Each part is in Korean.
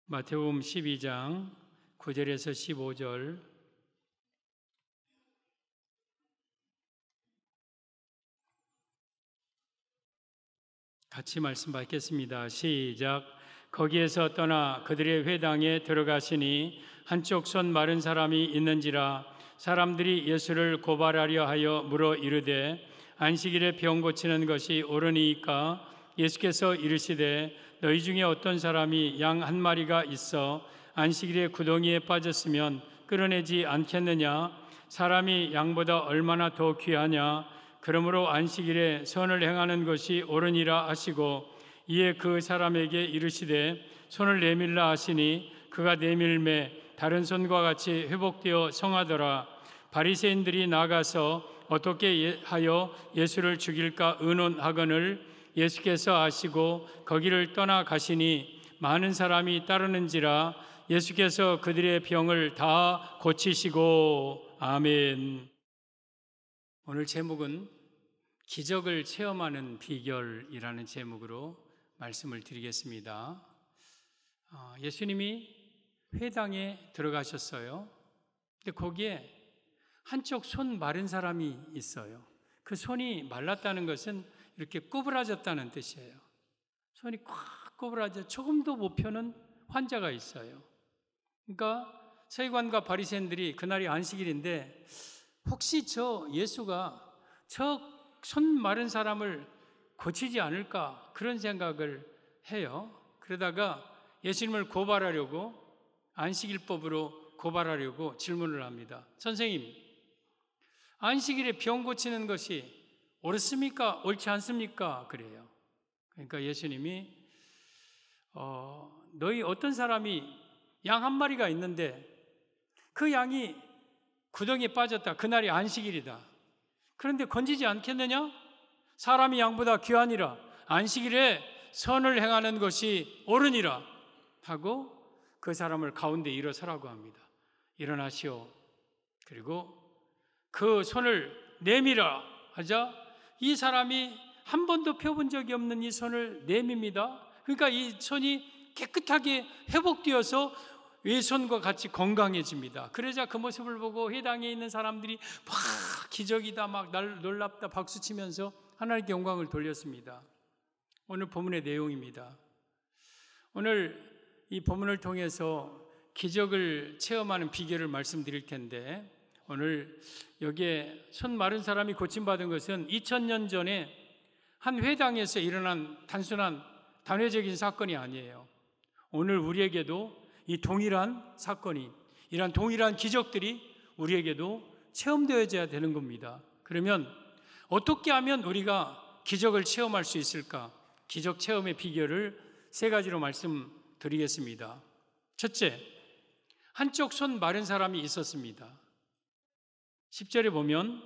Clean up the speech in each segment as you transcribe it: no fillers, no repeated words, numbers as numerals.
마태복음 12장 9절에서 15절 같이 말씀 받겠습니다. 시작. 거기에서 떠나 그들의 회당에 들어가시니 한쪽 손 마른 사람이 있는지라 사람들이 예수를 고발하려 하여 물어 이르되 안식일에 병 고치는 것이 옳으니까? 예수께서 이르시되 너희 중에 어떤 사람이 양 한 마리가 있어 안식일에 구덩이에 빠졌으면 끌어내지 않겠느냐? 사람이 양보다 얼마나 더 귀하냐? 그러므로 안식일에 선을 행하는 것이 옳으니라 하시고 이에 그 사람에게 이르시되 손을 내밀라 하시니 그가 내밀매 다른 손과 같이 회복되어 성하더라. 바리새인들이 나가서 어떻게 하여 예수를 죽일까 의논하거늘 예수께서 아시고 거기를 떠나 가시니 많은 사람이 따르는지라 예수께서 그들의 병을 다 고치시고. 아멘. 오늘 제목은 기적을 체험하는 비결이라는 제목으로 말씀을 드리겠습니다. 예수님이 회당에 들어가셨어요. 근데 거기에 한쪽 손 마른 사람이 있어요. 그 손이 말랐다는 것은 이렇게 구부라졌다는 뜻이에요. 손이 꽉 구부라져 조금도 못 펴는 환자가 있어요. 그러니까 서기관과 바리새인들이 그날이 안식일인데 혹시 예수가 저 손 마른 사람을 고치지 않을까 그런 생각을 해요. 그러다가 예수님을 고발하려고 안식일법으로 고발하려고 질문을 합니다. 선생님, 안식일에 병 고치는 것이 옳습니까? 옳지 않습니까? 그래요. 그러니까 예수님이 너희 어떤 사람이 양 한 마리가 있는데 그 양이 구덩이에 빠졌다. 그날이 안식일이다. 그런데 건지지 않겠느냐? 사람이 양보다 귀하니라. 안식일에 선을 행하는 것이 옳으니라 하고 그 사람을 가운데 일어서라고 합니다. 일어나시오. 그리고 그 손을 내밀어 하자 이 사람이 한 번도 펴본 적이 없는 이 손을 내밉니다. 그러니까 이 손이 깨끗하게 회복되어서 외손과 같이 건강해집니다. 그러자 그 모습을 보고 회당에 있는 사람들이 막 기적이다 막 놀랍다 박수치면서 하나님께 영광을 돌렸습니다. 오늘 본문의 내용입니다. 오늘 이 본문을 통해서 기적을 체험하는 비결을 말씀드릴 텐데 오늘 여기에 손 마른 사람이 고침받은 것은 2000년 전에 한 회당에서 일어난 단순한 단회적인 사건이 아니에요. 오늘 우리에게도 이 동일한 사건이, 이런 동일한 기적들이 우리에게도 체험되어져야 되는 겁니다. 그러면 어떻게 하면 우리가 기적을 체험할 수 있을까? 기적 체험의 비결을 세 가지로 말씀드리겠습니다. 첫째, 한쪽 손 마른 사람이 있었습니다. 10절에 보면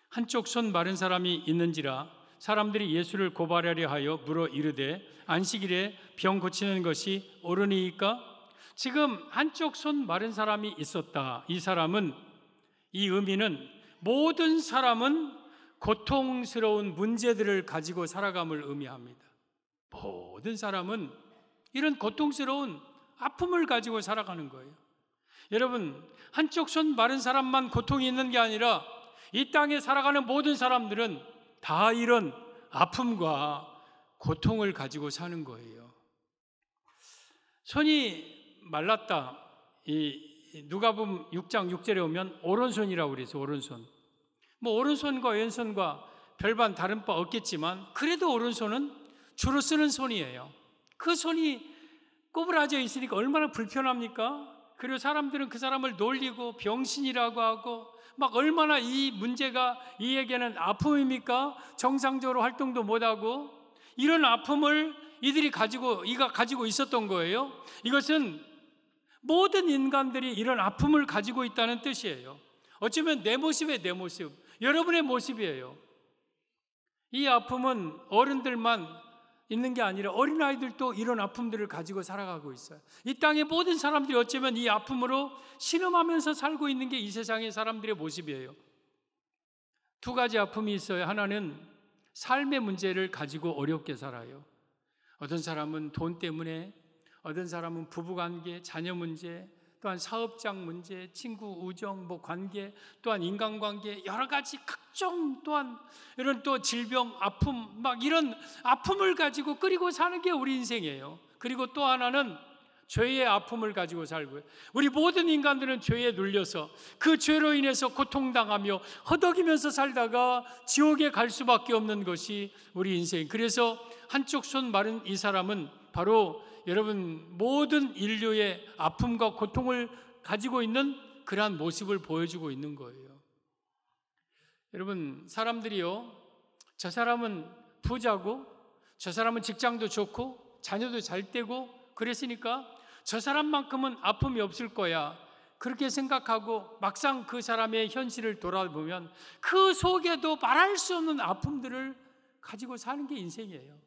한쪽 손 마른 사람이 있는지라 사람들이 예수를 고발하려 하여 물어 이르되 안식일에 병 고치는 것이 옳으니까? 지금 한쪽 손 마른 사람이 있었다. 이 사람은, 이 의미는 모든 사람은 고통스러운 문제들을 가지고 살아감을 의미합니다. 모든 사람은 이런 고통스러운 아픔을 가지고 살아가는 거예요. 여러분, 한쪽 손 마른 사람만 고통이 있는 게 아니라 이 땅에 살아가는 모든 사람들은 다 이런 아픔과 고통을 가지고 사는 거예요. 손이 말랐다. 이 누가복음 6장 6절에 오면 오른손이라고 그래서 오른손. 오른손과 왼손과 별반 다른 바 없겠지만 그래도 오른손은 주로 쓰는 손이에요. 그 손이 꼬부라져 있으니까 얼마나 불편합니까? 그리고 사람들은 그 사람을 놀리고 병신이라고 하고 막 얼마나 이 문제가 이에게는 아픔입니까? 정상적으로 활동도 못하고 이런 아픔을 이가 가지고 있었던 거예요. 이것은 모든 인간들이 이런 아픔을 가지고 있다는 뜻이에요. 어쩌면 내 모습의 내 모습, 여러분의 모습이에요. 이 아픔은 어른들만 있는 게 아니라 어린아이들도 이런 아픔들을 가지고 살아가고 있어요. 이 땅의 모든 사람들이 어쩌면 이 아픔으로 신음하면서 살고 있는 게 이 세상의 사람들의 모습이에요. 두 가지 아픔이 있어요. 하나는 삶의 문제를 가지고 어렵게 살아요. 어떤 사람은 돈 때문에, 어떤 사람은 부부관계, 자녀 문제, 또한 사업장 문제, 친구 우정, 관계, 또한 인간관계, 여러 가지 각종, 또한 이런 또 질병, 아픔, 이런 아픔을 가지고 끓이고 사는 게 우리 인생이에요. 그리고 또 하나는 죄의 아픔을 가지고 살고요. 우리 모든 인간들은 죄에 눌려서 그 죄로 인해서 고통당하며 허덕이면서 살다가 지옥에 갈 수밖에 없는 것이 우리 인생. 그래서 한쪽 손 마른 이 사람은 바로 여러분 모든 인류의 아픔과 고통을 가지고 있는 그러한 모습을 보여주고 있는 거예요. 여러분, 사람들이요, 저 사람은 부자고 저 사람은 직장도 좋고 자녀도 잘 되고 그랬으니까 저 사람만큼은 아픔이 없을 거야, 그렇게 생각하고 막상 그 사람의 현실을 돌아보면 그 속에도 말할 수 없는 아픔들을 가지고 사는 게 인생이에요.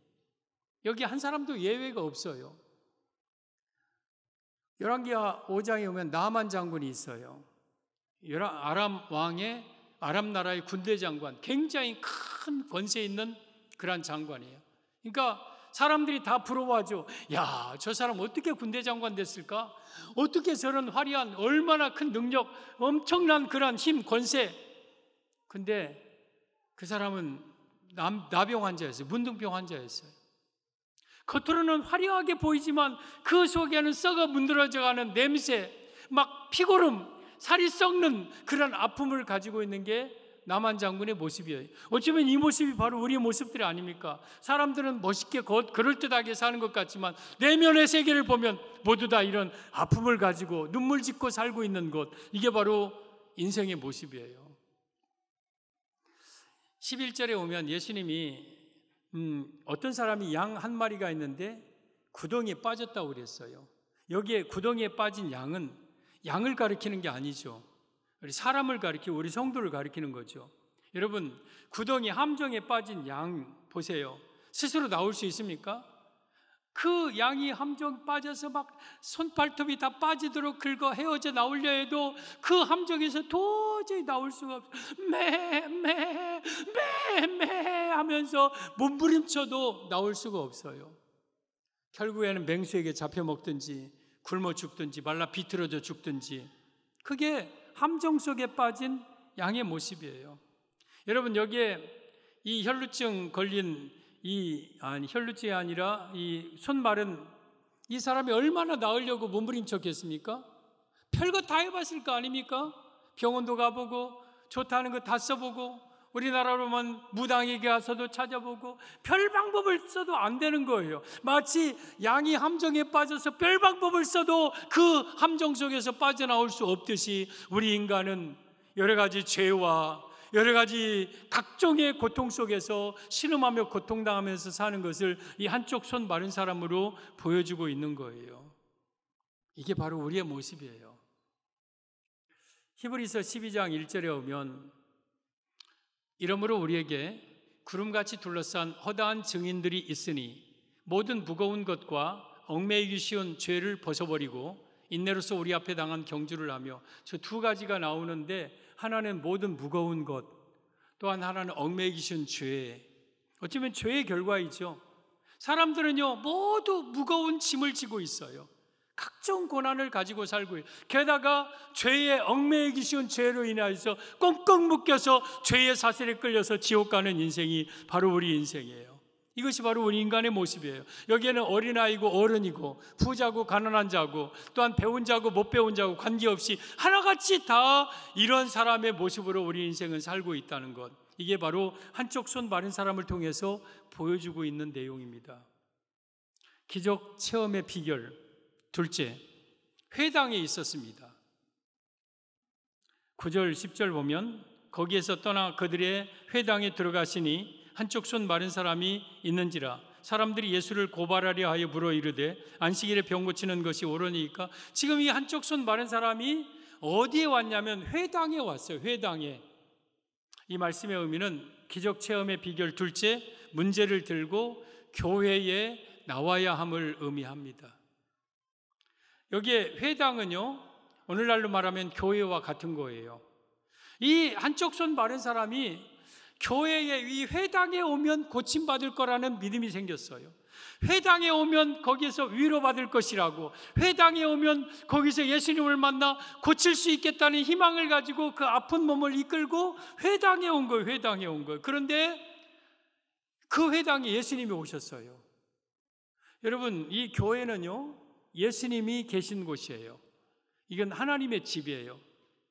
여기 한 사람도 예외가 없어요. 열왕기하 5장에 오면 나만 장군이 있어요. 아람 왕의, 아람 나라의 군대 장관, 굉장히 큰 권세 있는 그런 장관이에요. 그러니까 사람들이 다 부러워하죠. 야, 저 사람 어떻게 군대 장관 됐을까? 어떻게 저런 화려한, 얼마나 큰 능력, 엄청난 그런 힘, 권세. 근데 그 사람은 나병 환자였어요. 문둥병 환자였어요. 겉으로는 화려하게 보이지만 그 속에는 썩어 문드러져가는 냄새, 피고름, 살이 썩는 그런 아픔을 가지고 있는 게 나만 장군의 모습이에요. 어쩌면 이 모습이 바로 우리의 모습들이 아닙니까? 사람들은 멋있게 그럴듯하게 사는 것 같지만 내면의 세계를 보면 모두 다 이런 아픔을 가지고 눈물 짓고 살고 있는 것, 이게 바로 인생의 모습이에요. 11절에 오면 예수님이 어떤 사람이 양 한 마리가 있는데 구덩이에 빠졌다고 그랬어요. 여기에 구덩이에 빠진 양은 양을 가리키는 게 아니죠. 우리 사람을 가리키고 우리 성도를 가리키는 거죠. 여러분, 구덩이 함정에 빠진 양 보세요. 스스로 나올 수 있습니까? 그 양이 함정 빠져서 손발톱이 다 빠지도록 긁어 헤어져 나오려 해도 그 함정에서 도저히 나올 수가 없어요. 매 하면서 몸부림쳐도 나올 수가 없어요. 결국에는 맹수에게 잡혀 먹든지 굶어 죽든지 말라 비틀어져 죽든지, 그게 함정 속에 빠진 양의 모습이에요. 여러분, 여기에 이 혈루증 걸린 혈루증이 아니라 이 손 마른 이 사람이 얼마나 나으려고 몸부림쳤겠습니까? 별거 다 해봤을 거 아닙니까? 병원도 가보고 좋다는 거 다 써보고 우리나라로만 무당에게 가서도 찾아보고 별 방법을 써도 안 되는 거예요. 마치 양이 함정에 빠져서 별 방법을 써도 그 함정 속에서 빠져나올 수 없듯이 우리 인간은 여러 가지 죄와 여러 가지 각종의 고통 속에서 신음하며 고통당하면서 사는 것을 이 한쪽 손 마른 사람으로 보여주고 있는 거예요. 이게 바로 우리의 모습이에요. 히브리서 12장 1절에 오면 이러므로 우리에게 구름같이 둘러싼 허다한 증인들이 있으니 모든 무거운 것과 얽매이기 쉬운 죄를 벗어버리고 인내로서 우리 앞에 당한 경주를 하며, 저 두 가지가 나오는데 하나는 모든 무거운 것, 또한 하나는 얽매이기 쉬운 죄. 어쩌면 죄의 결과이죠. 사람들은요 모두 무거운 짐을 지고 있어요. 각종 고난을 가지고 살고 있어요. 게다가 죄에 얽매이기 쉬운 죄로 인하여서 꽁꽁 묶여서 죄의 사슬에 끌려서 지옥 가는 인생이 바로 우리 인생이에요. 이것이 바로 우리 인간의 모습이에요. 여기에는 어린아이고 어른이고 부자고 가난한 자고 또한 배운 자고 못 배운 자고 관계없이 하나같이 다 이런 사람의 모습으로 우리 인생은 살고 있다는 것, 이게 바로 한쪽 손 마른 사람을 통해서 보여주고 있는 내용입니다. 기적 체험의 비결 둘째, 회당에 있었습니다. 9절 10절 보면 거기에서 떠나 그들의 회당에 들어가시니 한쪽 손 마른 사람이 있는지라 사람들이 예수를 고발하려 하여 물어 이르되 안식일에 병 고치는 것이 옳으니까. 지금 이 한쪽 손 마른 사람이 어디에 왔냐면 회당에 왔어요. 회당에. 이 말씀의 의미는 기적 체험의 비결 둘째, 문제를 들고 교회에 나와야 함을 의미합니다. 여기에 회당은요 오늘날로 말하면 교회와 같은 거예요. 이 한쪽 손 마른 사람이 교회에 이 회당에 오면 고침받을 거라는 믿음이 생겼어요. 회당에 오면 거기에서 위로받을 것이라고, 회당에 오면 거기서 예수님을 만나 고칠 수 있겠다는 희망을 가지고 그 아픈 몸을 이끌고 회당에 온 거예요. 회당에 온 거예요. 그런데 그 회당에 예수님이 오셨어요. 여러분, 이 교회는요, 예수님이 계신 곳이에요. 이건 하나님의 집이에요.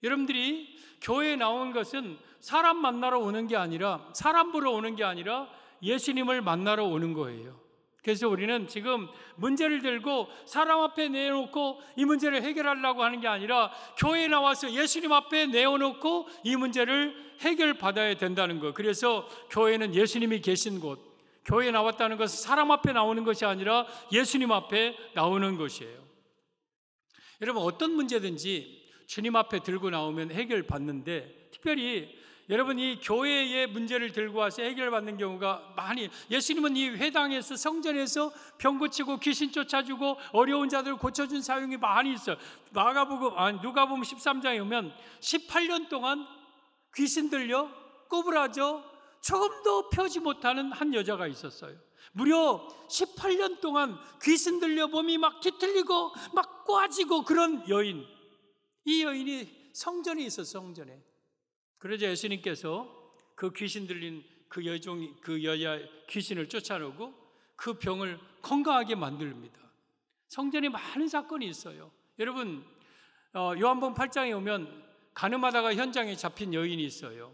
여러분들이 교회에 나온 것은 사람 만나러 오는 게 아니라, 사람 보러 오는 게 아니라 예수님을 만나러 오는 거예요. 그래서 우리는 지금 문제를 들고 사람 앞에 내놓고 이 문제를 해결하려고 하는 게 아니라 교회에 나와서 예수님 앞에 내어놓고 이 문제를 해결받아야 된다는 거. 그래서 교회는 예수님이 계신 곳, 교회에 나왔다는 것은 사람 앞에 나오는 것이 아니라 예수님 앞에 나오는 것이에요. 여러분, 어떤 문제든지 주님 앞에 들고 나오면 해결받는데, 특별히 여러분 이 교회의 문제를 들고 와서 해결받는 경우가 많이, 예수님은 이 회당에서, 성전에서 병 고치고 귀신 쫓아주고 어려운 자들 고쳐준 사용이 많이 있어요. 누가복음 13장에 오면 18년 동안 귀신 들려 꼬부라져 조금도 펴지 못하는 한 여자가 있었어요. 무려 18년 동안 귀신 들려 몸이 막 뒤틀리고 막 꼬아지고 그런 여인, 이 여인이 성전에 있었어요. 성전에. 그러자 예수님께서 그 귀신 들린 그 여자 귀신을 쫓아내고 그 병을 건강하게 만듭니다. 성전에 많은 사건이 있어요. 여러분, 요한복음 8장에 오면 가늠하다가 현장에 잡힌 여인이 있어요.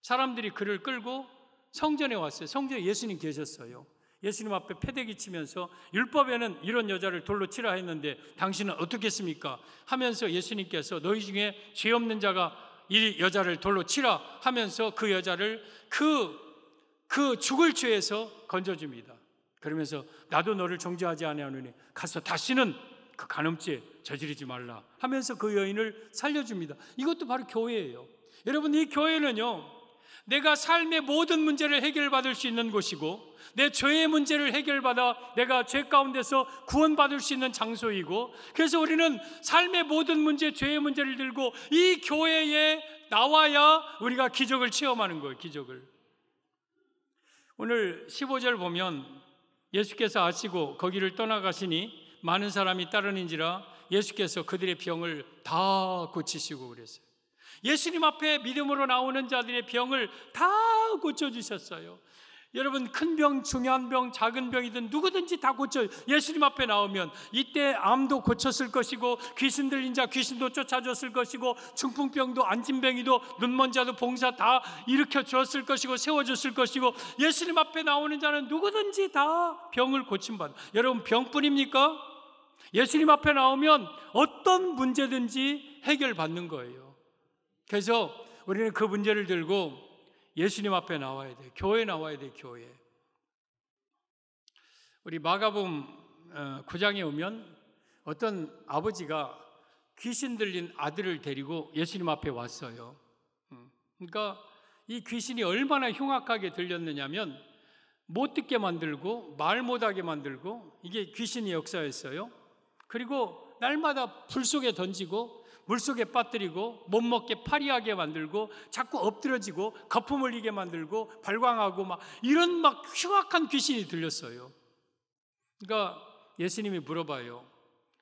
사람들이 그를 끌고 성전에 왔어요. 성전에 예수님 계셨어요. 예수님 앞에 패대기 치면서 율법에는 이런 여자를 돌로 치라 했는데 당신은 어떻겠습니까? 하면서 예수님께서 너희 중에 죄 없는 자가 이 여자를 돌로 치라 하면서 그 여자를 그 죽을 죄에서 건져줍니다. 그러면서 나도 너를 정죄하지 아니하노니 가서 다시는 그 간음죄 저지르지 말라 하면서 그 여인을 살려줍니다. 이것도 바로 교회예요. 여러분, 이 교회는요, 내가 삶의 모든 문제를 해결받을 수 있는 곳이고, 내 죄의 문제를 해결받아 내가 죄 가운데서 구원받을 수 있는 장소이고, 그래서 우리는 삶의 모든 문제, 죄의 문제를 들고 이 교회에 나와야 우리가 기적을 체험하는 거예요. 기적을. 오늘 15절 보면 예수께서 아시고 거기를 떠나가시니 많은 사람이 따르는지라 예수께서 그들의 병을 다 고치시고 그랬어요. 예수님 앞에 믿음으로 나오는 자들의 병을 다 고쳐주셨어요. 여러분, 큰 병, 중요한 병, 작은 병이든 누구든지 다 고쳐요. 예수님 앞에 나오면 이때 암도 고쳤을 것이고, 귀신 들린 자 귀신도 쫓아줬을 것이고, 중풍병도 안진뱅이도 눈먼 자도 봉사 다 일으켜 주었을 것이고 세워줬을 것이고, 예수님 앞에 나오는 자는 누구든지 다 병을 고침받아. 여러분, 병뿐입니까? 예수님 앞에 나오면 어떤 문제든지 해결받는 거예요. 그래서 우리는 그 문제를 들고 예수님 앞에 나와야 돼요. 교회에 나와야 돼요. 교회. 우리 마가복음 9장에 오면 어떤 아버지가 귀신 들린 아들을 데리고 예수님 앞에 왔어요. 그러니까 이 귀신이 얼마나 흉악하게 들렸느냐면 못 듣게 만들고 말 못하게 만들고, 이게 귀신의 역사였어요. 그리고 날마다 불 속에 던지고 물속에 빠뜨리고 못 먹게 파리하게 만들고 자꾸 엎드러지고 거품 흘리게 만들고 발광하고 막 이런 막 흉악한 귀신이 들렸어요. 그러니까 예수님이 물어봐요.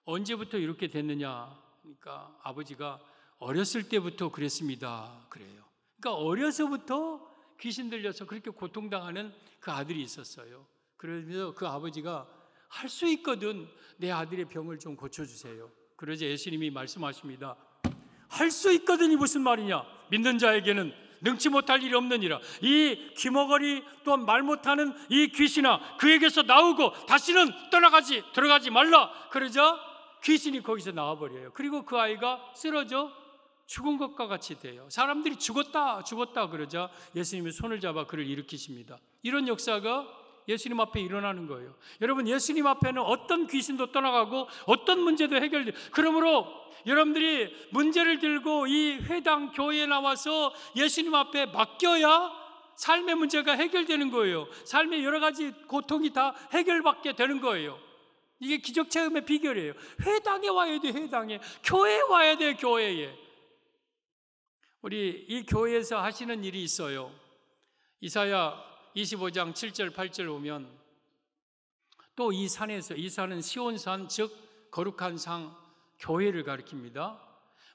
언제부터 이렇게 됐느냐? 그러니까 아버지가 어렸을 때부터 그랬습니다. 그래요. 그러니까 어려서부터 귀신 들려서 그렇게 고통당하는 그 아들이 있었어요. 그래서 그 아버지가 할 수 있거든 내 아들의 병을 좀 고쳐주세요. 그러자 예수님이 말씀하십니다. 할 수 있거든이 무슨 말이냐? 믿는 자에게는 능치 못할 일이 없느니라. 이 귀머거리 또한 말 못하는 이 귀신아, 그에게서 나오고 다시는 들어가지 말라. 그러자 귀신이 거기서 나와버려요. 그리고 그 아이가 쓰러져 죽은 것과 같이 돼요. 사람들이 죽었다 그러자 예수님이 손을 잡아 그를 일으키십니다. 이런 역사가 예수님 앞에 일어나는 거예요. 여러분, 예수님 앞에는 어떤 귀신도 떠나가고 어떤 문제도 해결돼요. 그러므로 여러분들이 문제를 들고 이 회당 교회에 나와서 예수님 앞에 맡겨야 삶의 문제가 해결되는 거예요. 삶의 여러 가지 고통이 다 해결받게 되는 거예요. 이게 기적 체험의 비결이에요. 회당에 와야 돼. 회당에. 교회에 와야 돼. 교회에. 우리 이 교회에서 하시는 일이 있어요. 이사야 25장 7절 8절 보면 또 이 산에서, 이 산은 시온산, 즉 거룩한 상, 교회를 가리킵니다.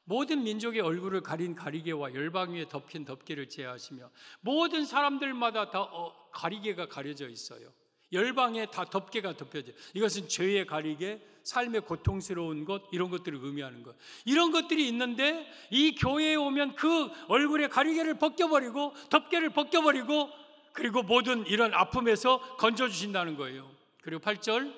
모든 민족의 얼굴을 가린 가리개와 열방 위에 덮인 덮개를 제하시며 모든 사람들마다 다 가리개가 가려져 있어요. 열방에 다 덮개가 덮여져. 이것은 죄의 가리개, 삶의 고통스러운 것, 이런 것들을 의미하는 것. 이런 것들이 있는데 이 교회에 오면 그 얼굴의 가리개를 벗겨버리고 덮개를 벗겨버리고 그리고 모든 이런 아픔에서 건져주신다는 거예요. 그리고 8절,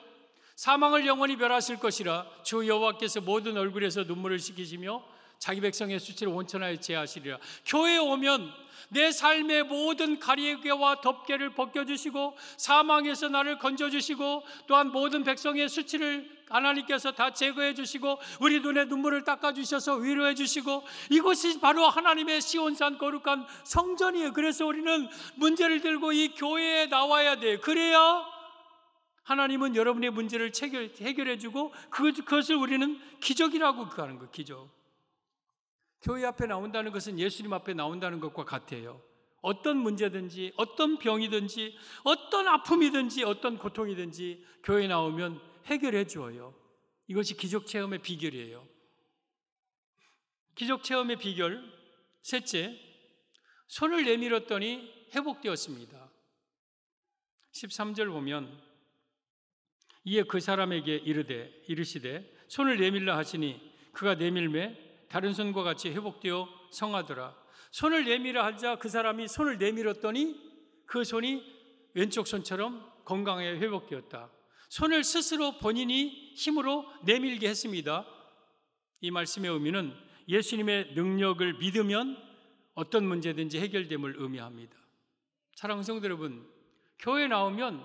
사망을 영원히 멸하실 것이라 주 여호와께서 모든 얼굴에서 눈물을 씻기시며 자기 백성의 수치를 온천하에 제하시리라. 교회에 오면 내 삶의 모든 가리개와 덮개를 벗겨주시고 사망에서 나를 건져주시고 또한 모든 백성의 수치를 하나님께서 다 제거해 주시고 우리 눈에 눈물을 닦아주셔서 위로해 주시고, 이것이 바로 하나님의 시온산 거룩한 성전이에요. 그래서 우리는 문제를 들고 이 교회에 나와야 돼요. 그래야 하나님은 여러분의 문제를 해결해 주고 그것을 우리는 기적이라고 하는 거예요. 기적. 교회 앞에 나온다는 것은 예수님 앞에 나온다는 것과 같아요. 어떤 문제든지 어떤 병이든지 어떤 아픔이든지 어떤 고통이든지 교회에 나오면 해결해 주어요. 이것이 기적 체험의 비결이에요. 기적 체험의 비결 셋째, 손을 내밀었더니 회복되었습니다. 13절 보면 이에 그 사람에게 이르시되 손을 내밀라 하시니 그가 내밀매 다른 손과 같이 회복되어 성하더라. 손을 내밀어 하자 그 사람이 손을 내밀었더니 그 손이 왼쪽 손처럼 건강하게 회복되었다. 손을 스스로 본인이 힘으로 내밀게 했습니다. 이 말씀의 의미는 예수님의 능력을 믿으면 어떤 문제든지 해결됨을 의미합니다. 사랑하는 성도 여러분, 교회에 나오면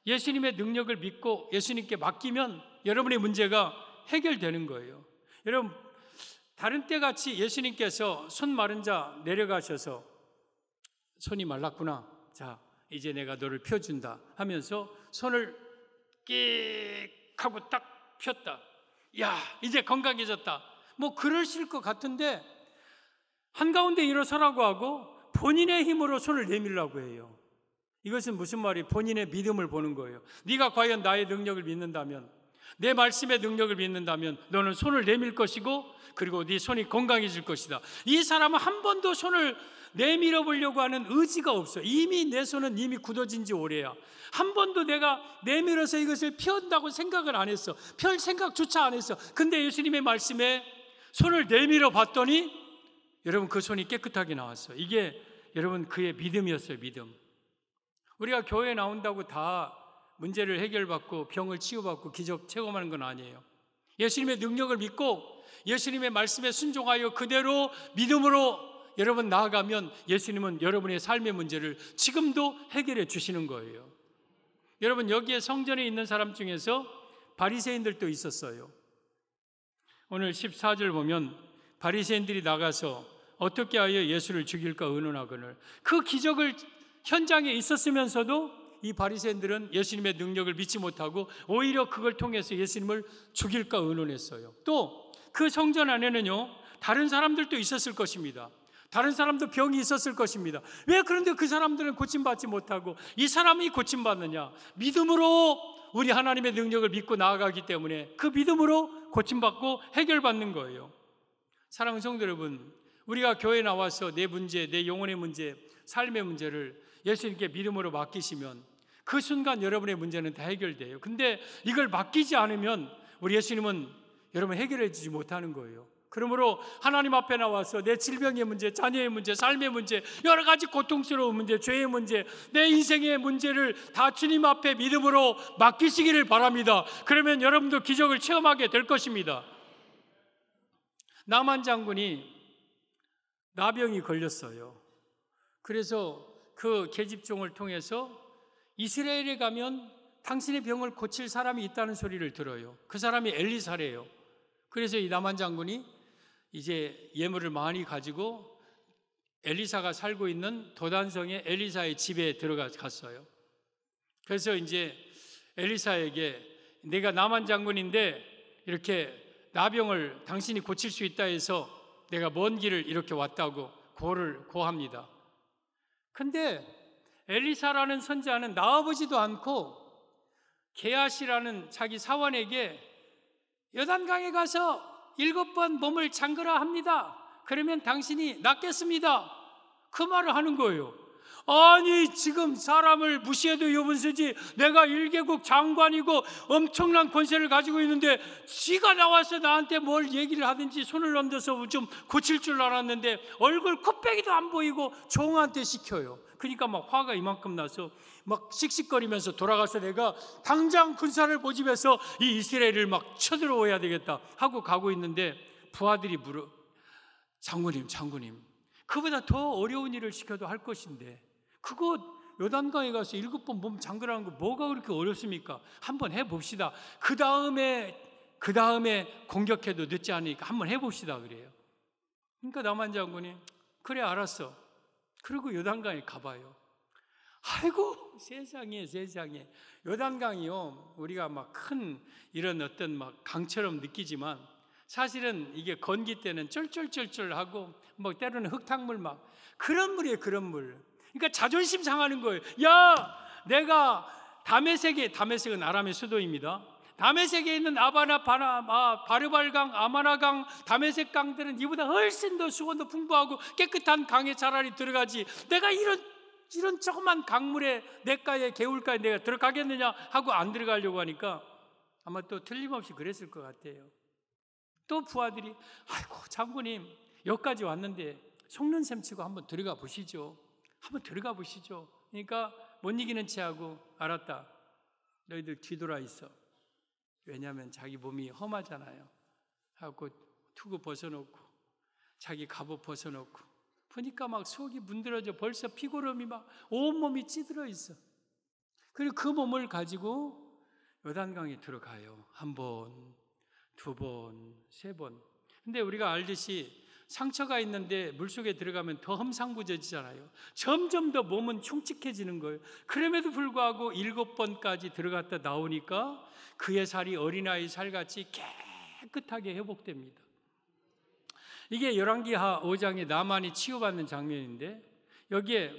예수님의 능력을 믿고 예수님께 맡기면 여러분의 문제가 해결되는 거예요. 여러분, 다른 때같이 예수님께서 손 마른 자 내려가셔서 손이 말랐구나, 자 이제 내가 너를 펴준다 하면서 손을 끽 하고 딱 폈다, 야 이제 건강해졌다, 뭐 그러실 것 같은데 한가운데 일어서라고 하고 본인의 힘으로 손을 내밀라고 해요. 이것은 무슨 말이에요? 본인의 믿음을 보는 거예요. 네가 과연 나의 능력을 믿는다면, 내 말씀의 능력을 믿는다면 너는 손을 내밀 것이고 그리고 네 손이 건강해질 것이다. 이 사람은 한 번도 손을 내밀어 보려고 하는 의지가 없어요. 이미 내 손은 이미 굳어진 지 오래야. 한 번도 내가 내밀어서 이것을 펴온다고 생각을 안 했어. 펼 생각조차 안 했어. 근데 예수님의 말씀에 손을 내밀어 봤더니 여러분 그 손이 깨끗하게 나왔어요. 이게 여러분 그의 믿음이었어요. 믿음. 우리가 교회에 나온다고 다 문제를 해결받고 병을 치유받고 기적 체험하는 건 아니에요. 예수님의 능력을 믿고 예수님의 말씀에 순종하여 그대로 믿음으로 여러분 나아가면 예수님은 여러분의 삶의 문제를 지금도 해결해 주시는 거예요. 여러분, 여기에 성전에 있는 사람 중에서 바리새인들도 있었어요. 오늘 14절 보면 바리새인들이 나가서 어떻게 하여 예수를 죽일까 의논하거늘. 그 기적을 현장에 있었으면서도 이 바리새인들은 예수님의 능력을 믿지 못하고 오히려 그걸 통해서 예수님을 죽일까 의논했어요. 또 그 성전 안에는요 다른 사람들도 있었을 것입니다. 다른 사람도 병이 있었을 것입니다. 왜 그런데 그 사람들은 고침받지 못하고 이 사람이 고침받느냐? 믿음으로 우리 하나님의 능력을 믿고 나아가기 때문에 그 믿음으로 고침받고 해결받는 거예요. 사랑하는 성도 여러분, 우리가 교회에 나와서 내 문제, 내 영혼의 문제, 삶의 문제를 예수님께 믿음으로 맡기시면 그 순간 여러분의 문제는 다 해결돼요. 근데 이걸 맡기지 않으면 우리 예수님은 여러분 해결해 주지 못하는 거예요. 그러므로 하나님 앞에 나와서 내 질병의 문제, 자녀의 문제, 삶의 문제, 여러 가지 고통스러운 문제, 죄의 문제, 내 인생의 문제를 다 주님 앞에 믿음으로 맡기시기를 바랍니다. 그러면 여러분도 기적을 체험하게 될 것입니다. 나만 장군이 나병이 걸렸어요. 그래서 그 계집종을 통해서 이스라엘에 가면 당신의 병을 고칠 사람이 있다는 소리를 들어요. 그 사람이 엘리사래요. 그래서 이 나만 장군이 이제 예물을 많이 가지고 엘리사가 살고 있는 도단성의 엘리사의 집에 들어갔어요. 그래서 이제 엘리사에게 내가 나만 장군인데 이렇게 나병을 당신이 고칠 수 있다 해서 내가 먼 길을 이렇게 왔다고 고합니다. 근데 엘리사라는 선지자는 나와보지도 않고 게하시라는 자기 사원에게 요단강에 가서 7번 몸을 잠그라 합니다. 그러면 당신이 낫겠습니다. 그 말을 하는 거예요. 아니, 지금 사람을 무시해도 유분수지, 내가 1개국 장관이고 엄청난 권세를 가지고 있는데 지가 나와서 나한테 뭘 얘기를 하든지 손을 얹어서 좀 고칠 줄 알았는데 얼굴 코빼기도 안 보이고 종한테 시켜요. 그러니까 막 화가 이만큼 나서 막 씩씩거리면서 돌아가서 내가 당장 군사를 모집해서 이 이스라엘을 막 쳐들어와야 되겠다 하고 가고 있는데 부하들이 물어, 장군님, 그보다 더 어려운 일을 시켜도 할 것인데 그거 요단강에 가서 7번 몸 잠그라는 거 뭐가 그렇게 어렵습니까? 한번 해봅시다. 그 다음에 공격해도 늦지 않으니까 한번 해봅시다 그래요. 그러니까 나만 장군이 그래 알았어. 그리고 요단강에 가봐요. 아이고 세상에 요단강이요, 우리가 막 큰 이런 어떤 막 강처럼 느끼지만 사실은 이게 건기 때는 쩔쩔쩔쩔하고 뭐 때로는 흙탕물 막 그런 물이에요. 그런 물. 그러니까 자존심 상하는 거예요. 야, 내가 다메섹은 아람의 수도입니다. 다메섹에 있는 바르발강, 아마나강, 다메섹 강들은 이보다 훨씬 더 수온도 풍부하고 깨끗한 강에 차라리 들어가지. 내가 이런 조그만 강물에 냇가에 개울가에 내가 들어가겠느냐 하고 안 들어가려고 하니까 아마 또 틀림없이 그랬을 것 같아요. 또 부하들이 아이고 장군님 여기까지 왔는데 속는 셈 치고 한번 들어가 보시죠. 그러니까 못 이기는 체하고 알았다. 너희들 뒤돌아 있어. 왜냐하면 자기 몸이 험하잖아요. 하고 투구 벗어놓고 자기 갑옷 벗어놓고 보니까 막 속이 문드러져 벌써 피고름이 막 온몸이 찌들어 있어. 그리고 그 몸을 가지고 요단강에 들어가요. 1번, 2번, 3번. 근데 우리가 알듯이 상처가 있는데 물속에 들어가면 더 험상궂어지잖아요. 점점 더 몸은 흉측해지는 거예요. 그럼에도 불구하고 7번까지 들어갔다 나오니까 그의 살이 어린아이 살같이 깨끗하게 회복됩니다. 이게 열왕기하 5장에 나만이 치유받는 장면인데 여기에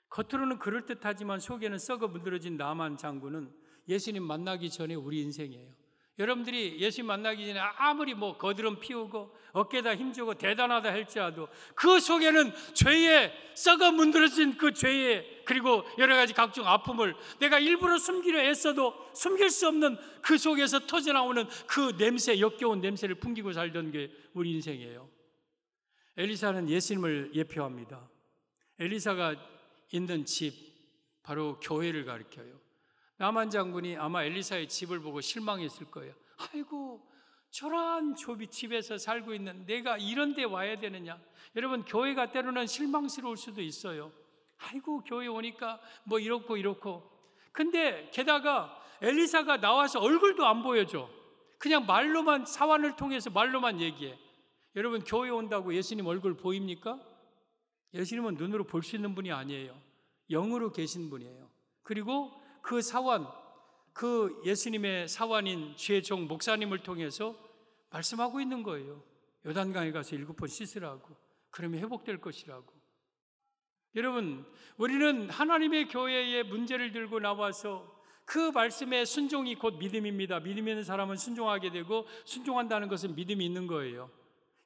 겉으로는 그럴듯하지만 속에는 썩어 문드러진 나만 장군은 예수님 만나기 전에 우리 인생이에요. 여러분들이 예수님 만나기 전에 아무리 뭐 거드름 피우고 어깨에다 힘주고 대단하다 할지라도 그 속에는 죄에 썩어 문드러진 그 죄에 그리고 여러 가지 각종 아픔을 내가 일부러 숨기려 애써도 숨길 수 없는 그 속에서 터져나오는 그 냄새, 역겨운 냄새를 풍기고 살던 게 우리 인생이에요. 엘리사는 예수님을 예표합니다. 엘리사가 있는 집, 바로 교회를 가리켜요. 나만 장군이 아마 엘리사의 집을 보고 실망했을 거예요. 아이고 저런 좁이 집에서 살고 있는 내가 이런 데 와야 되느냐. 여러분 교회가 때로는 실망스러울 수도 있어요. 아이고 교회 오니까 뭐 이렇고 근데 게다가 엘리사가 나와서 얼굴도 안 보여줘. 그냥 말로만, 사환을 통해서 말로만 얘기해. 여러분 교회 온다고 예수님 얼굴 보입니까? 예수님은 눈으로 볼 수 있는 분이 아니에요. 영으로 계신 분이에요. 그리고 그 사환, 그 예수님의 사환인 주의 종 목사님을 통해서 말씀하고 있는 거예요. 요단강에 가서 7번 씻으라고. 그러면 회복될 것이라고. 여러분, 우리는 하나님의 교회에 문제를 들고 나와서 그 말씀에 순종이 곧 믿음입니다. 믿음이 있는 사람은 순종하게 되고 순종한다는 것은 믿음이 있는 거예요.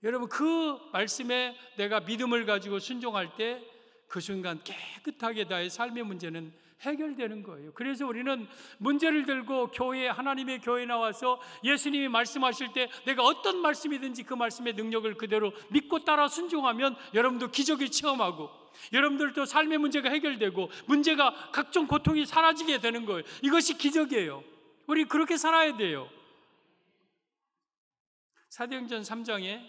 여러분, 그 말씀에 내가 믿음을 가지고 순종할 때 그 순간 깨끗하게 나의 삶의 문제는 해결되는 거예요. 그래서 우리는 문제를 들고 교회에, 하나님의 교회에 나와서 예수님이 말씀하실 때 내가 어떤 말씀이든지 그 말씀의 능력을 그대로 믿고 따라 순종하면 여러분도 기적을 체험하고 여러분들도 삶의 문제가 해결되고 문제가, 각종 고통이 사라지게 되는 거예요. 이것이 기적이에요. 우리 그렇게 살아야 돼요. 사도행전 3장에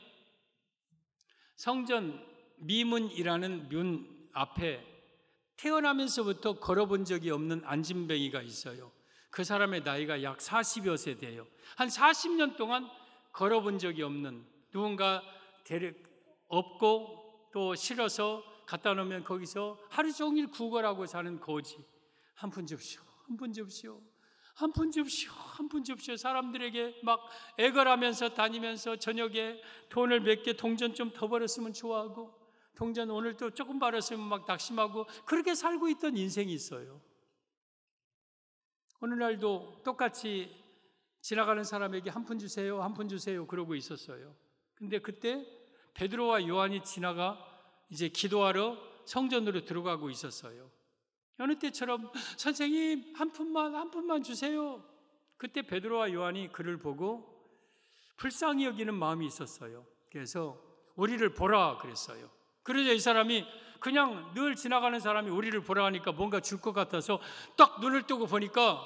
성전 미문이라는 문 앞에 태어나면서부터 걸어본 적이 없는 안진뱅이가 있어요. 그 사람의 나이가 약 40여 세 돼요. 한 40년 동안 걸어본 적이 없는, 누군가 업고 또 실어서 갖다 놓으면 거기서 하루 종일 구걸하고 사는 거지. 한 푼 줍시오, 한 푼 줍시오, 한 푼 줍시오, 한 푼 줍시오. 사람들에게 막 애걸하면서 다니면서 저녁에 돈을 몇 개, 동전 좀 더 벌었으면 좋아하고, 동전 오늘 또 조금 벌었으면 막 낙심하고, 그렇게 살고 있던 인생이 있어요. 어느 날도 똑같이 지나가는 사람에게 한 푼 주세요, 한 푼 주세요 그러고 있었어요. 근데 그때 베드로와 요한이 지나가 이제 기도하러 성전으로 들어가고 있었어요. 여느 때처럼 선생님 한 푼만 주세요. 그때 베드로와 요한이 그를 보고 불쌍히 여기는 마음이 있었어요. 그래서 우리를 보라 그랬어요. 그러자 이 사람이 그냥 늘 지나가는 사람이 우리를 보라 하니까 뭔가 줄 것 같아서 딱 눈을 뜨고 보니까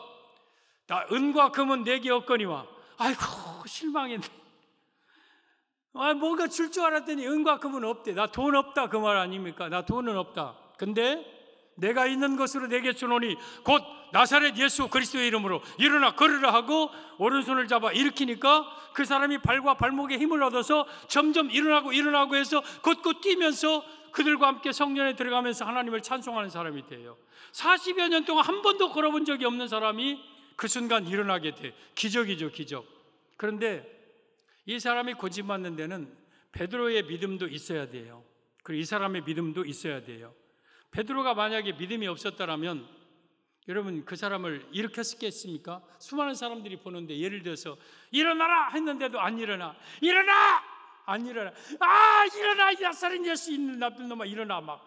나 은과 금은 내게 없거니와. 아이고 실망했네. 뭔가 줄 줄 알았더니 은과 금은 없대. 나 돈 없다 그 말 아닙니까? 나 돈은 없다. 근데 내가 있는 것으로 내게 주노니 곧 나사렛 예수 그리스도의 이름으로 일어나 걸으라 하고 오른손을 잡아 일으키니까 그 사람이 발과 발목에 힘을 얻어서 점점 일어나고 해서 곧곧 뛰면서 그들과 함께 성전에 들어가면서 하나님을 찬송하는 사람이 돼요. 40여 년 동안 한 번도 걸어본 적이 없는 사람이 그 순간 일어나게 돼. 기적이죠, 기적. 그런데 이 사람이 고집맞는 데는 베드로의 믿음도 있어야 돼요. 그리고 이 사람의 믿음도 있어야 돼요. 베드로가 만약에 믿음이 없었다면 여러분 그 사람을 일으켰겠습니까? 수많은 사람들이 보는데 예를 들어서 일어나라 했는데도 안 일어나. 일어나! 안 일어나. 일어나! 나사렛 예수 있는 나쁜 놈아 일어나 막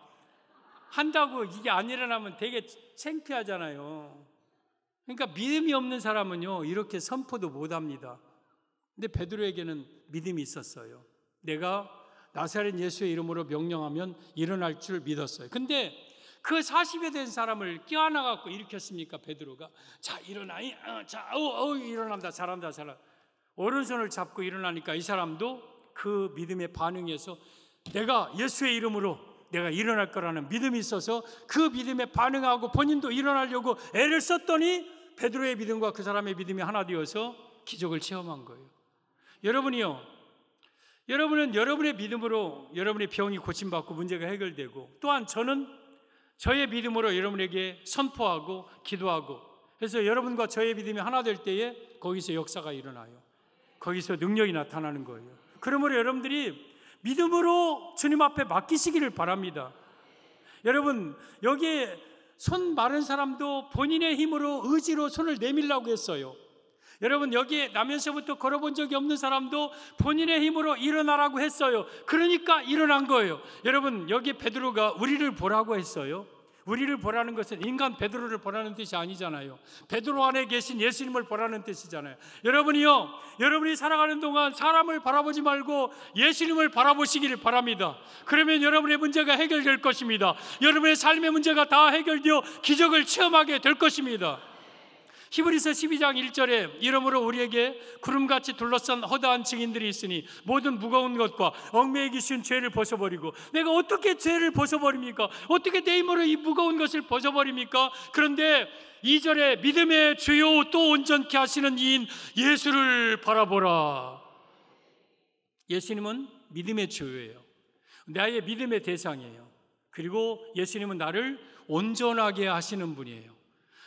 한다고 이게 안 일어나면 되게 창피하잖아요. 그러니까 믿음이 없는 사람은요 이렇게 선포도 못합니다. 근데 베드로에게는 믿음이 있었어요. 내가 나사렛 예수의 이름으로 명령하면 일어날 줄 믿었어요. 근데 그 40여 된 사람을 껴안아 갖고 일으켰습니까? 베드로가 자 일어나, 일어난다, 잘한다. 오른손을 잡고 일어나니까 이 사람도 그 믿음에 반응해서 내가 예수의 이름으로 내가 일어날 거라는 믿음이 있어서 그 믿음에 반응하고 본인도 일어나려고 애를 썼더니 베드로의 믿음과 그 사람의 믿음이 하나 되어서 기적을 체험한 거예요. 여러분이요, 여러분은 여러분의 믿음으로 여러분의 병이 고침받고 문제가 해결되고, 또한 저는 저의 믿음으로 여러분에게 선포하고 기도하고, 그래서 여러분과 저의 믿음이 하나 될 때에 거기서 역사가 일어나요. 거기서 능력이 나타나는 거예요. 그러므로 여러분들이 믿음으로 주님 앞에 맡기시기를 바랍니다. 여러분, 여기에 손 마른 사람도 본인의 힘으로 의지로 손을 내밀라고 했어요. 여러분, 여기에 나면서부터 걸어본 적이 없는 사람도 본인의 힘으로 일어나라고 했어요. 그러니까 일어난 거예요. 여러분, 여기 베드로가 우리를 보라고 했어요. 우리를 보라는 것은 인간 베드로를 보라는 뜻이 아니잖아요. 베드로 안에 계신 예수님을 보라는 뜻이잖아요. 여러분이요, 여러분이 살아가는 동안 사람을 바라보지 말고 예수님을 바라보시기를 바랍니다. 그러면 여러분의 문제가 해결될 것입니다. 여러분의 삶의 문제가 다 해결되어 기적을 체험하게 될 것입니다. 히브리서 12장 1절에 이러므로 우리에게 구름같이 둘러싼 허다한 증인들이 있으니 모든 무거운 것과 얽매이기 쉬운 죄를 벗어버리고. 내가 어떻게 죄를 벗어버립니까? 어떻게 내 힘으로 이 무거운 것을 벗어버립니까? 그런데 2절에 믿음의 주요 또 온전케 하시는 이인 예수를 바라보라. 예수님은 믿음의 주요예요. 나의 믿음의 대상이에요. 그리고 예수님은 나를 온전하게 하시는 분이에요.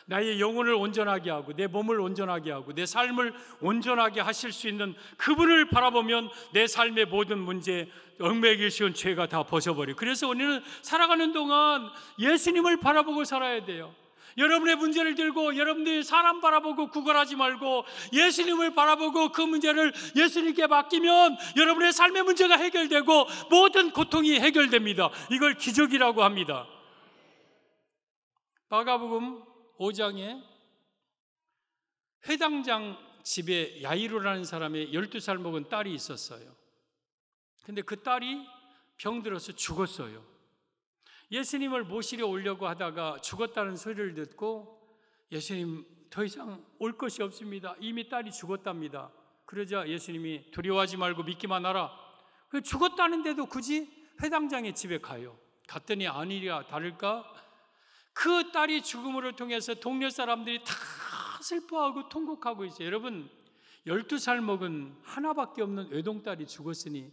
나의 영혼을 온전하게 하고 내 몸을 온전하게 하고 내 삶을 온전하게 하실 수 있는 그분을 바라보면 내 삶의 모든 문제, 얽매이기 쉬운 죄가 다 벗어버려요. 그래서 우리는 살아가는 동안 예수님을 바라보고 살아야 돼요. 여러분의 문제를 들고 여러분들이 사람 바라보고 구걸하지 말고 예수님을 바라보고 그 문제를 예수님께 맡기면 여러분의 삶의 문제가 해결되고 모든 고통이 해결됩니다. 이걸 기적이라고 합니다. 마가복음 5장에 회당장 집에 야이로라는 사람의 12살 먹은 딸이 있었어요. 근데 그 딸이 병들어서 죽었어요. 예수님을 모시려 오려고 하다가 죽었다는 소리를 듣고 예수님 더 이상 올 것이 없습니다. 이미 딸이 죽었답니다. 그러자 예수님이 두려워하지 말고 믿기만 하라. 죽었다는데도 굳이 회당장의 집에 가요. 갔더니 아니랴 다를까 그 딸이 죽음으로 통해서 동네 사람들이 다 슬퍼하고 통곡하고 있어요. 여러분, 12살 먹은 하나밖에 없는 외동딸이 죽었으니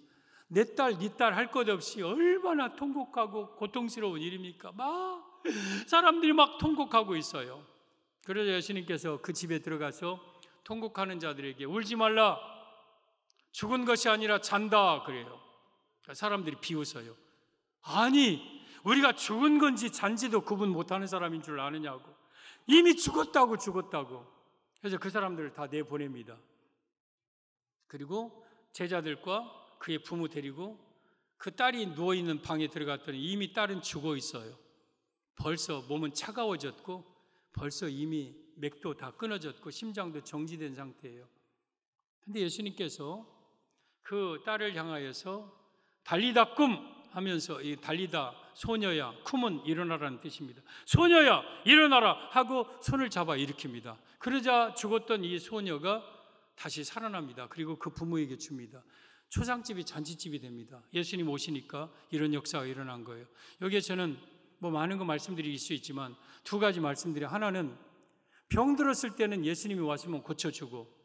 내 딸, 네 딸 할 것 없이 얼마나 통곡하고 고통스러운 일입니까? 막 사람들이 막 통곡하고 있어요. 그래서 예수님께서 그 집에 들어가서 통곡하는 자들에게 울지 말라, 죽은 것이 아니라 잔다 그래요. 그러니까 사람들이 비웃어요. 아니, 우리가 죽은 건지 잔지도 구분 못하는 사람인 줄 아느냐고. 이미 죽었다고. 그래서 그 사람들을 다 내보냅니다. 그리고 제자들과 그의 부모 데리고 그 딸이 누워있는 방에 들어갔더니 이미 딸은 죽어 있어요. 벌써 몸은 차가워졌고 벌써 이미 맥도 다 끊어졌고 심장도 정지된 상태예요. 근데 예수님께서 그 딸을 향하여서 달리다 쿰 하면서, 이 달리다 소녀야, 쿰은 일어나라는 뜻입니다. 소녀야 일어나라 하고 손을 잡아 일으킵니다. 그러자 죽었던 이 소녀가 다시 살아납니다. 그리고 그 부모에게 줍니다. 초상집이 잔치집이 됩니다. 예수님 오시니까 이런 역사가 일어난 거예요. 여기에 저는 뭐 많은 거 말씀드릴 수 있지만 두 가지 말씀드려요. 하나는 병 들었을 때는 예수님이 왔으면 고쳐주고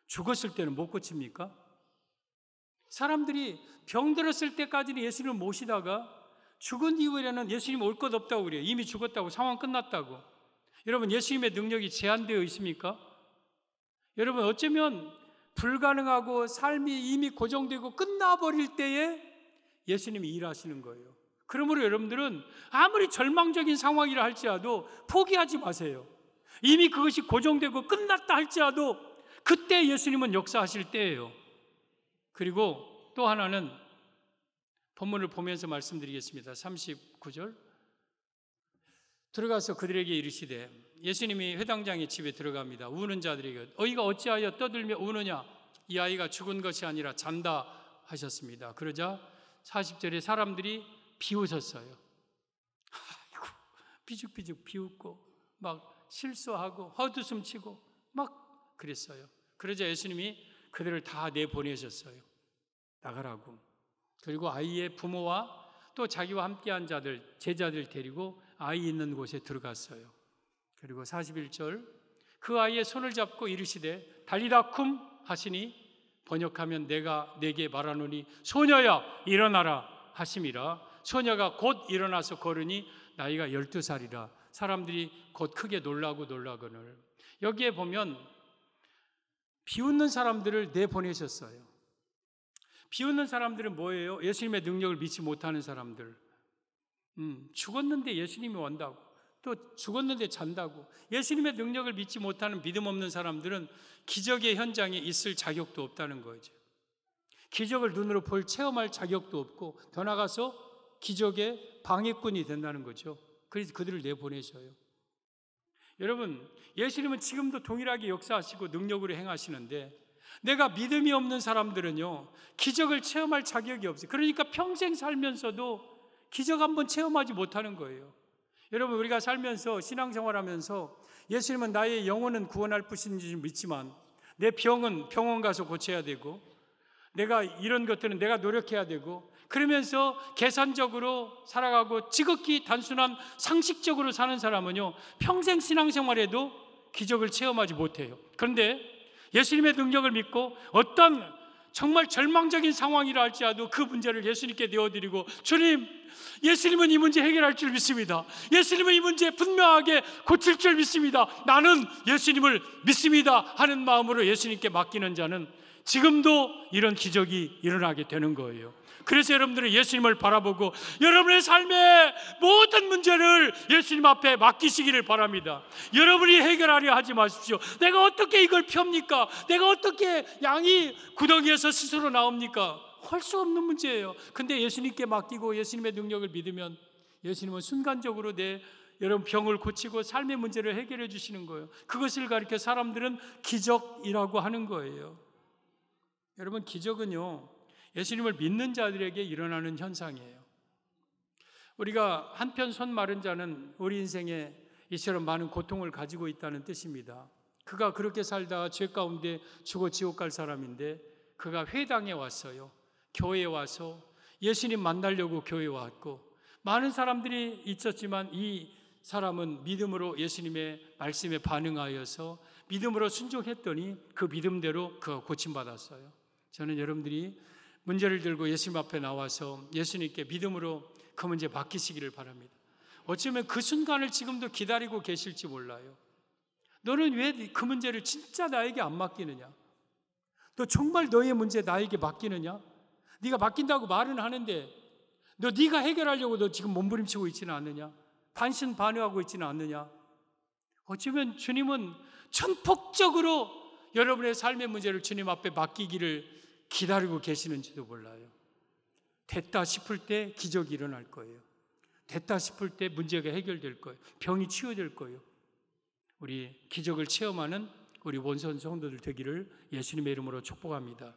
죽었을 때는 못 고칩니까? 사람들이 병 들었을 때까지는 예수님을 모시다가 죽은 이후에는 예수님 올 것 없다고 그래요. 이미 죽었다고, 상황 끝났다고. 여러분, 예수님의 능력이 제한되어 있습니까? 여러분, 어쩌면 불가능하고 삶이 이미 고정되고 끝나버릴 때에 예수님이 일하시는 거예요. 그러므로 여러분들은 아무리 절망적인 상황이라 할지라도 포기하지 마세요. 이미 그것이 고정되고 끝났다 할지라도 그때 예수님은 역사하실 때예요. 그리고 또 하나는 본문을 보면서 말씀드리겠습니다. 39절. 들어가서 그들에게 이르시되, 예수님이 회당장의 집에 들어갑니다. 우는 자들에게 너희가 어찌하여 떠들며 우느냐? 이 아이가 죽은 것이 아니라 잔다 하셨습니다. 그러자 40절에 사람들이 비웃었어요. 아이고, 삐죽삐죽 비웃고 막 실수하고 헛웃음 치고 막 그랬어요. 그러자 예수님이 그들을 다 내보내셨어요. 나가라고. 그리고 아이의 부모와 또 자기와 함께한 자들, 제자들 데리고 아이 있는 곳에 들어갔어요. 그리고 41절, 그 아이의 손을 잡고 이르시되 달리다 쿰 하시니 번역하면 내가 내게 말하노니 소녀야 일어나라 하심이라. 소녀가 곧 일어나서 걸으니 나이가 12살이라. 사람들이 곧 크게 놀라거늘. 여기에 보면 비웃는 사람들을 내보내셨어요. 비웃는 사람들은 뭐예요? 예수님의 능력을 믿지 못하는 사람들. 죽었는데 예수님이 온다고, 또 죽었는데 잔다고. 예수님의 능력을 믿지 못하는 믿음 없는 사람들은 기적의 현장에 있을 자격도 없다는 거죠. 기적을 눈으로 체험할 자격도 없고 더 나아가서 기적의 방해꾼이 된다는 거죠. 그래서 그들을 내보내셔요. 여러분, 예수님은 지금도 동일하게 역사하시고 능력으로 행하시는데 내가 믿음이 없는 사람들은요, 기적을 체험할 자격이 없어요. 그러니까 평생 살면서도 기적 한번 체험하지 못하는 거예요. 여러분, 우리가 살면서 신앙생활하면서 예수님은 나의 영혼은 구원할 뿐인지 믿지만 내 병은 병원 가서 고쳐야 되고, 내가 이런 것들은 내가 노력해야 되고, 그러면서 계산적으로 살아가고 지극히 단순한 상식적으로 사는 사람은요, 평생 신앙생활에도 기적을 체험하지 못해요. 그런데 예수님의 능력을 믿고 어떤 정말 절망적인 상황이라 할지라도 그 문제를 예수님께 내어드리고, 주님, 예수님은 이 문제 해결할 줄 믿습니다. 예수님은 이 문제 분명하게 고칠 줄 믿습니다. 나는 예수님을 믿습니다 하는 마음으로 예수님께 맡기는 자는 지금도 이런 기적이 일어나게 되는 거예요. 그래서 여러분들은 예수님을 바라보고 여러분의 삶의 모든 문제를 예수님 앞에 맡기시기를 바랍니다. 여러분이 해결하려 하지 마십시오. 내가 어떻게 이걸 펴니까? 내가 어떻게 양이 구덩이에서 스스로 나옵니까? 할 수 없는 문제예요. 근데 예수님께 맡기고 예수님의 능력을 믿으면 예수님은 순간적으로 여러분 병을 고치고 삶의 문제를 해결해 주시는 거예요. 그것을 가리켜 사람들은 기적이라고 하는 거예요. 여러분, 기적은요, 예수님을 믿는 자들에게 일어나는 현상이에요. 우리가 한편 손 마른 자는 우리 인생에 이처럼 많은 고통을 가지고 있다는 뜻입니다. 그가 그렇게 살다가 죄 가운데 죽어 지옥 갈 사람인데 그가 회당에 왔어요. 교회에 와서 예수님 만나려고 교회에 왔고, 많은 사람들이 있었지만 이 사람은 믿음으로 예수님의 말씀에 반응하여서 믿음으로 순종했더니 그 믿음대로 그가 고침받았어요. 저는 여러분들이 문제를 들고 예수님 앞에 나와서 예수님께 믿음으로 그 문제 맡기시기를 바랍니다. 어쩌면 그 순간을 지금도 기다리고 계실지 몰라요. 너는 왜 그 문제를 진짜 나에게 안 맡기느냐? 너 정말 너의 문제 나에게 맡기느냐? 네가 맡긴다고 말은 하는데 네가 해결하려고 너 지금 몸부림치고 있지는 않느냐? 반신반의하고 있지는 않느냐? 어쩌면 주님은 전폭적으로 여러분의 삶의 문제를 주님 앞에 맡기기를 기다리고 계시는지도 몰라요. 됐다 싶을 때 기적이 일어날 거예요. 됐다 싶을 때 문제가 해결될 거예요. 병이 치유될 거예요. 우리 기적을 체험하는 우리 원선 성도들 되기를 예수님의 이름으로 축복합니다.